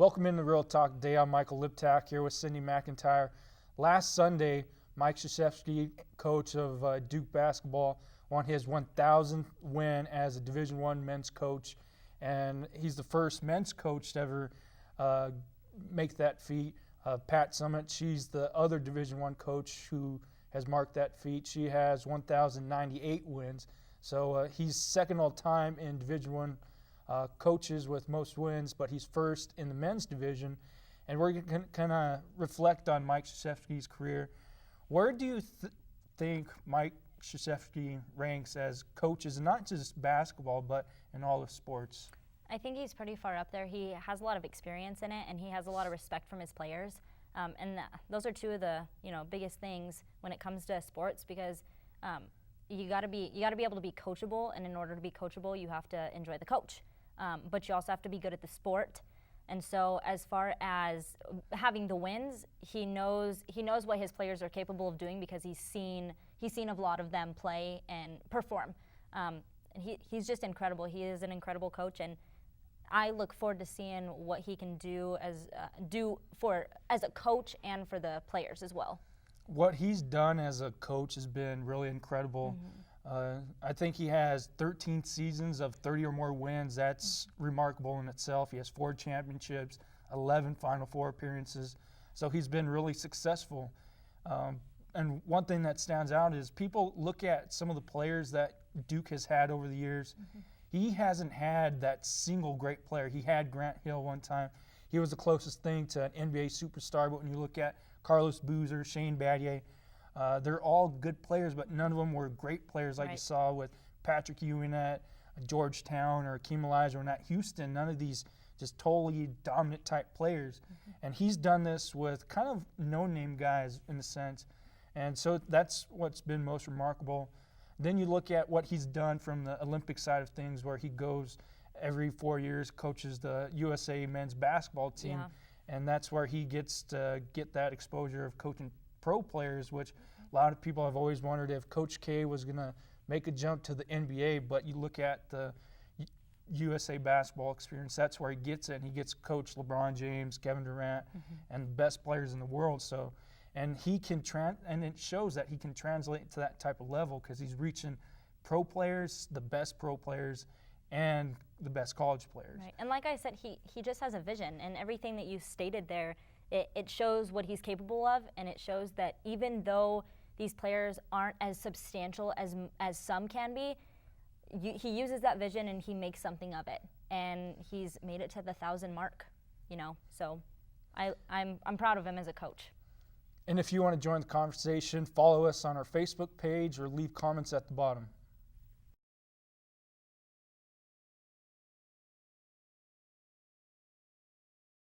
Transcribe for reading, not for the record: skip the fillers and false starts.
Welcome into Real Talk Today. I'm Michael Liptak here with Cindy McIntyre. Last Sunday, Mike Krzyzewski, coach of Duke basketball, won his 1,000th win as a Division I men's coach, and he's the first men's coach to ever make that feat. Pat Summitt, she's the other Division I coach who has marked that feat. She has 1,098 wins, so he's second all time in Division I coaches with most wins, but he's first in the men's division. And we're going to kind of reflect on Mike Krzyzewski's career. Where do you think Mike Krzyzewski ranks as coaches, not just basketball, but in all of sports? I think he's pretty far up there. He has a lot of experience in it, and he has a lot of respect from his players. Those are two of the biggest things when it comes to sports, because you got to be able to be coachable, and in order to be coachable, you have to enjoy the coach. But you also have to be good at the sport. And so as far as having the wins, he knows what his players are capable of doing, because he's seen a lot of them play and perform. And he's just incredible. He is an incredible coach, and I look forward to seeing what he can do as a coach and for the players as well. What he's done as a coach has been really incredible. Mm-hmm. I think he has 13 seasons of 30 or more wins. That's remarkable in itself. He has 4 championships, 11 Final Four appearances. So he's been really successful. And one thing that stands out is people look at some of the players that Duke has had over the years. Mm-hmm. He hasn't had that single great player. He had Grant Hill one time. He was the closest thing to an NBA superstar. But when you look at Carlos Boozer, Shane Battier, they're all good players, but none of them were great players like you saw with Patrick Ewing at Georgetown or Akeem Olajuwon at Houston. None of these just totally dominant type players. Mm-hmm. And he's done this with kind of no-name guys in a sense. And so that's what's been most remarkable. Then you look at what he's done from the Olympic side of things, where he goes every 4 years, coaches the USA men's basketball team. Yeah. And that's where he gets to get that exposure of coaching pro players, which a lot of people have always wondered if Coach K was going to make a jump to the NBA. But you look at the USA basketball experience, that's where he gets it. And he gets coach LeBron James, Kevin Durant, and the best players in the world. So, and he can and it shows that he can translate to that type of level, because he's reaching pro players, the best pro players, and the best college players. Right. And like I said, he just has a vision, and everything that you stated there, it shows what he's capable of, and it shows that even though these players aren't as substantial as some can be, he uses that vision and he makes something of it, and he's made it to the 1,000 mark. So I'm proud of him as a coach. And if you want to join the conversation, follow us on our Facebook page or leave comments at the bottom.